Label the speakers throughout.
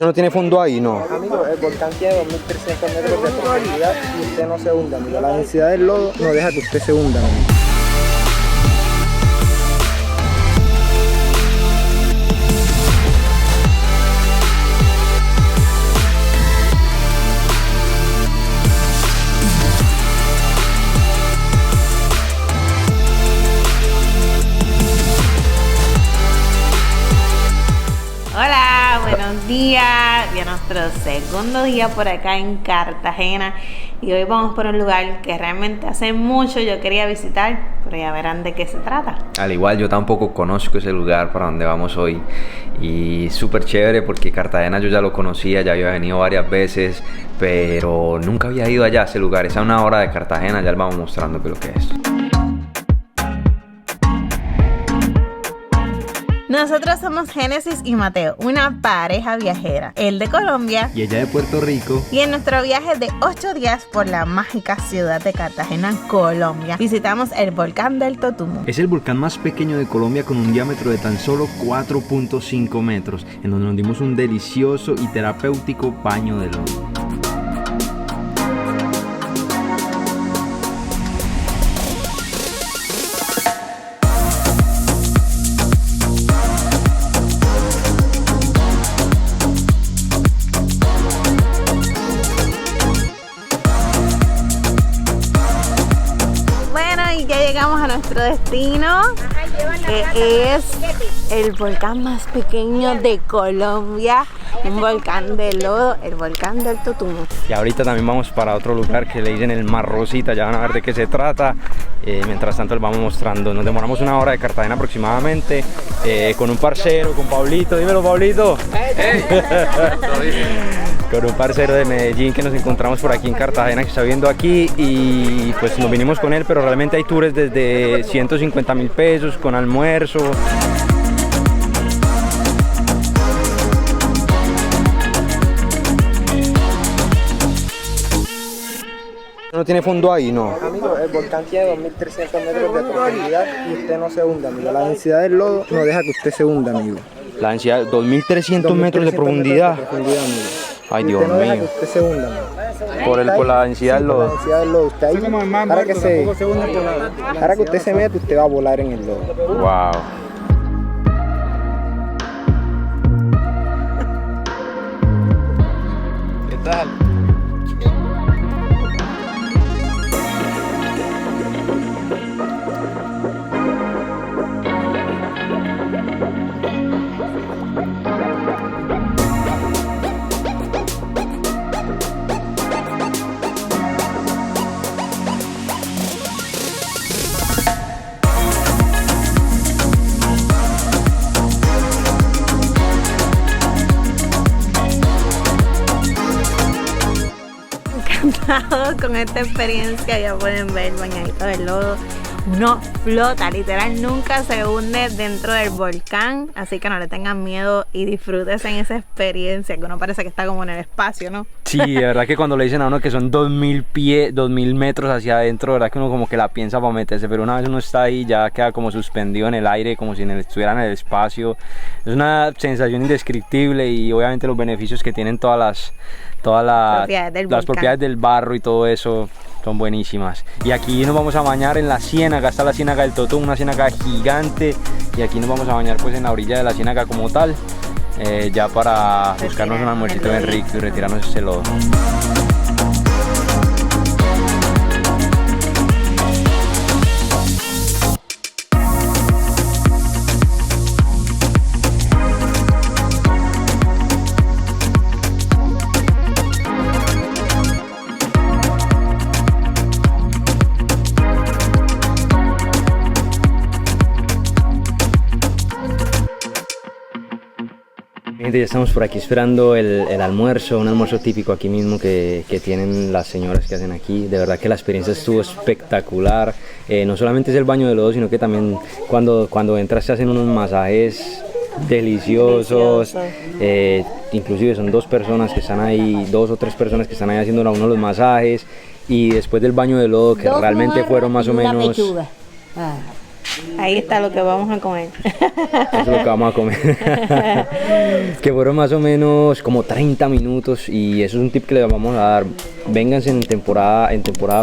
Speaker 1: ¿No tiene fondo ahí? No.
Speaker 2: Amigo, el volcán tiene 2300 metros de profundidad y usted no se hunda, amigo. La densidad del lodo no deja que usted se hunda, amigo.
Speaker 3: Hola, buenos días. Ya nuestro segundo día por acá en Cartagena y hoy vamos por un lugar que realmente hace mucho yo quería visitar, pero ya verán de qué se trata.
Speaker 4: Al igual yo tampoco conozco ese lugar para donde vamos hoy y súper chévere porque Cartagena yo ya lo conocía, ya había venido varias veces, pero nunca había ido allá a ese lugar. Es a una hora de Cartagena, ya les vamos mostrando qué es lo que es.
Speaker 3: Nosotros somos Génesis y Mateo, una pareja viajera, él de Colombia
Speaker 4: Y ella de Puerto Rico.
Speaker 3: y en nuestro viaje de 8 días por la mágica ciudad de Cartagena, Colombia, visitamos el volcán del Totumo.
Speaker 5: Es el volcán más pequeño de Colombia con un diámetro de tan solo 4.5 metros, en donde nos dimos un delicioso y terapéutico baño de lodo.
Speaker 3: Bueno, y ya llegamos a nuestro destino, que es el volcán más pequeño de Colombia, un volcán de lodo, el volcán del Totumo.
Speaker 4: Y ahorita también vamos para otro lugar que le dicen el Mar Rosita, ya van a ver de qué se trata. Mientras tanto les vamos mostrando. Nos demoramos una hora de Cartagena aproximadamente, con un parcero, con Pablito. Dímelo, Pablito. Con un parcero de Medellín que nos encontramos por aquí en Cartagena, que está viviendo aquí, y pues nos vinimos con él, pero realmente hay tours desde 150.000 pesos con almuerzo.
Speaker 1: ¿No tiene fondo ahí? No.
Speaker 2: Amigo, el volcán tiene 2300 metros de profundidad y usted no se hunda, amigo. La densidad del lodo no deja que usted se hunda, amigo.
Speaker 1: La densidad, 2.300 metros de profundidad.
Speaker 2: Amigo.
Speaker 1: Ay,
Speaker 2: Y
Speaker 1: Dios
Speaker 2: usted no deja que
Speaker 1: mío.
Speaker 2: usted se hunda, amigo.
Speaker 1: Por la densidad del
Speaker 2: Por la
Speaker 1: lodo.
Speaker 2: densidad del lodo. Usted ahí, ahora que usted se mete, usted va a volar en el lodo.
Speaker 1: Wow.
Speaker 4: ¿Qué tal?
Speaker 3: Encantados con esta experiencia, ya pueden ver bañadito del lodo. Uno flota, literal, nunca se hunde dentro del volcán, así que no le tengan miedo y disfrútense en esa experiencia, que uno parece que está como en el espacio, ¿no?
Speaker 4: Sí, de verdad que cuando le dicen a uno que son 2.000 pies, 2.000 metros hacia adentro, de verdad que uno como que la piensa para meterse, pero una vez uno está ahí ya queda como suspendido en el aire, como si estuviera en el espacio. Es una sensación indescriptible y obviamente los beneficios que tienen
Speaker 3: Propiedades del
Speaker 4: las
Speaker 3: volcán.
Speaker 4: propiedades del barro y todo eso son buenísimas. Y aquí nos vamos a bañar en la ciénaga, está la ciénaga del Totumo, una ciénaga gigante, y aquí nos vamos a bañar pues en la orilla de la ciénaga como tal, ya para buscarnos un almuercito bien rico y retirarnos ese lodo. Gente, ya estamos por aquí esperando el almuerzo, un almuerzo típico aquí mismo que tienen las señoras que hacen aquí. De verdad que la experiencia estuvo espectacular. No solamente es el baño de lodo, sino que también cuando entras se hacen unos masajes deliciosos. Inclusive son dos personas que están ahí, 2 o 3 personas que están ahí haciendo a uno los masajes. Y después del baño de lodo, que realmente fueron más o menos
Speaker 3: ahí está lo que vamos a comer.
Speaker 4: Eso es lo que vamos a comer. Que fueron más o menos como 30 minutos y eso es un tip que les vamos a dar. Vénganse en temporada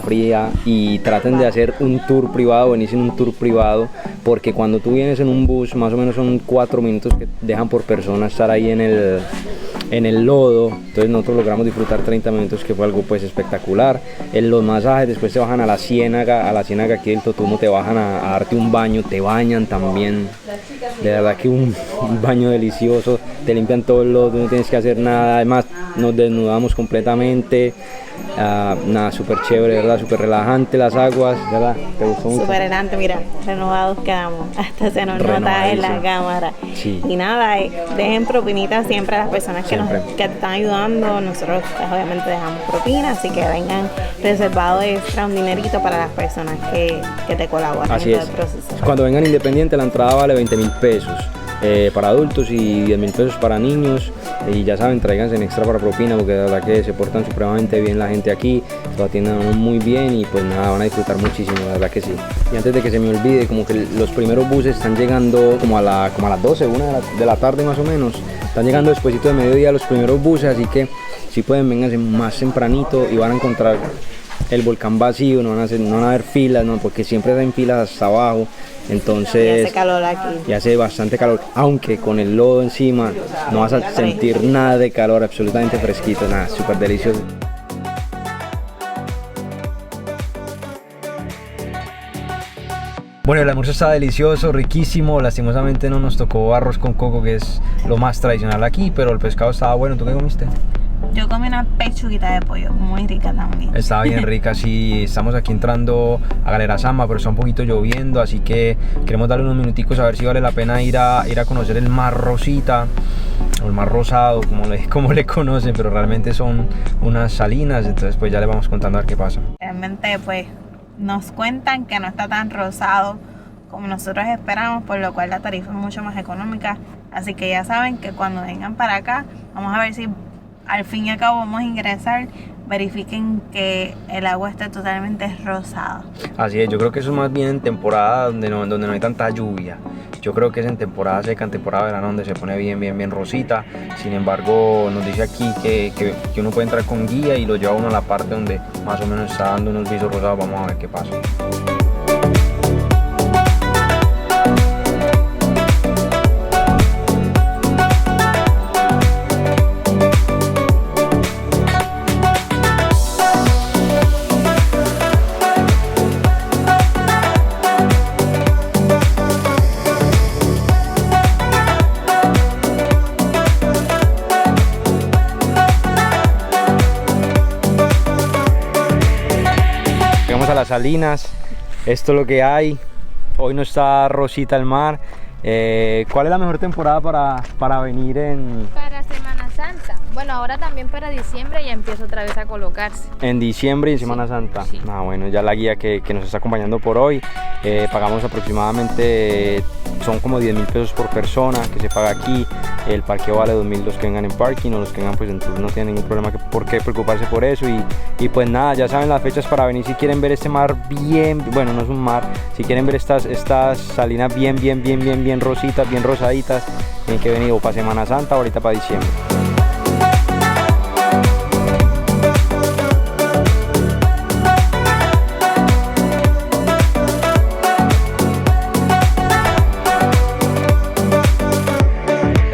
Speaker 4: fría y traten de hacer un tour privado, venirse en un tour privado, porque cuando tú vienes en un bus más o menos son 4 minutos que dejan por persona estar ahí en el lodo. Entonces nosotros logramos disfrutar 30 minutos, que fue algo pues espectacular. En los masajes después te bajan a la ciénaga aquí del Totumo, te bajan a darte un baño, te bañan también, de verdad que un baño delicioso, te limpian todo el lodo, no tienes que hacer nada, además nos desnudamos completamente. Nada, súper chévere, ¿verdad? Súper relajante las aguas, ¿verdad? ¿Te gustó mucho?
Speaker 3: Súper relajante, mira, renovados quedamos, hasta se nos nota en la cámara.
Speaker 4: Sí.
Speaker 3: Y nada, dejen propinitas siempre a las personas que te están ayudando. Nosotros pues, obviamente dejamos propina, así que vengan reservado extra un dinerito para las personas que te colaboran
Speaker 4: Así
Speaker 3: en
Speaker 4: es.
Speaker 3: todo el proceso.
Speaker 4: Cuando vengan independiente la entrada vale 20.000 pesos. Para adultos y 10.000 pesos para niños, y ya saben, tráiganse en extra para propina, porque de verdad que se portan supremamente bien la gente aquí, se atienden muy bien y pues nada, van a disfrutar muchísimo, de verdad que sí. Y antes de que se me olvide, como que los primeros buses están llegando como a las 12, 1 de la tarde más o menos, están llegando despuesito de mediodía los primeros buses, así que si pueden vénganse más tempranito y van a encontrar el volcán vacío, no van a haber filas, ¿no? Porque siempre hay filas hasta abajo. Entonces,
Speaker 3: y hace calor aquí.
Speaker 4: Y hace bastante calor, aunque con el lodo encima no vas a sentir nada de calor, absolutamente fresquito, nada, súper delicioso. Bueno, el almuerzo está delicioso, riquísimo, lastimosamente no nos tocó arroz con coco, que es lo más tradicional aquí, pero el pescado estaba bueno. ¿Tú qué comiste?
Speaker 3: Yo comí una pechuguita de pollo, muy rica también.
Speaker 4: Estaba bien rica, sí. Estamos aquí entrando a Galera Zamba, pero está un poquito lloviendo, así que queremos darle unos minuticos a ver si vale la pena ir a conocer el Mar Rosita, o el Mar Rosado, como le conocen, pero realmente son unas salinas, entonces pues ya les vamos contando a ver qué pasa.
Speaker 3: Realmente pues nos cuentan que no está tan rosado como nosotros esperamos, por lo cual la tarifa es mucho más económica, así que ya saben que cuando vengan para acá, vamos a ver si al fin y al cabo vamos a ingresar, verifiquen que el agua esté totalmente rosada.
Speaker 4: Así es, yo creo que eso es más bien en temporada donde no hay tanta lluvia. Yo creo que es en temporada seca, en temporada de verano, donde se pone bien rosita. Sin embargo, nos dice aquí que uno puede entrar con guía y lo lleva uno a la parte donde más o menos está dando unos visos rosados. Vamos a ver qué pasa. Las salinas, esto es lo que hay. Hoy no está rosita el mar. ¿Cuál es la mejor temporada para venir en...?
Speaker 6: Para Semana Santa. Bueno, ahora también para diciembre ya empieza otra vez a colocarse.
Speaker 4: En diciembre y en Semana Santa.
Speaker 6: Sí.
Speaker 4: Bueno, ya la guía que nos está acompañando por hoy. Pagamos aproximadamente, son como 10.000 pesos por persona que se paga aquí. El parqueo vale 2.000 los que vengan en parking, o los que vengan pues en tour no tienen ningún problema por qué preocuparse por eso. Y pues nada, ya saben las fechas para venir si quieren ver este mar bien, bueno, no es un mar, si quieren ver estas salinas bien rositas, bien rosaditas, tienen que venir o para Semana Santa o ahorita para diciembre.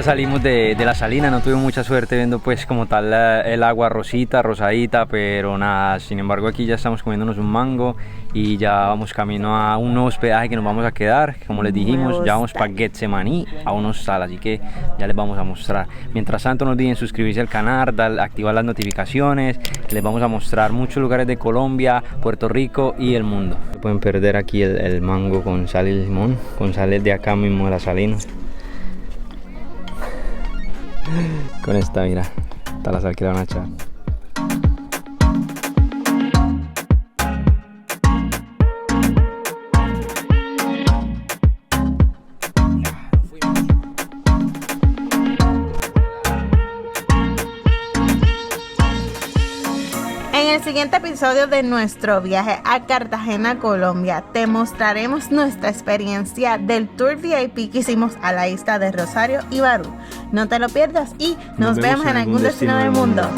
Speaker 4: Salimos de la salina, no tuvimos mucha suerte viendo pues como tal el agua rosita, rosadita, pero nada, sin embargo aquí ya estamos comiéndonos un mango y ya vamos camino a un nuevo hospedaje que nos vamos a quedar, como les dijimos, ya vamos para Getsemaní, a un hostal, así que ya les vamos a mostrar. Mientras tanto no olviden suscribirse al canal, activar las notificaciones, que les vamos a mostrar muchos lugares de Colombia, Puerto Rico y el mundo. No pueden perder aquí el mango con sal y limón, con sales de acá mismo de la salina. Con esta, mira, está la sal que le van a echar.
Speaker 3: En el siguiente episodio de nuestro viaje a Cartagena, Colombia, te mostraremos nuestra experiencia del tour VIP que hicimos a la isla de Rosario y Barú. No te lo pierdas y nos vemos en algún destino del mundo.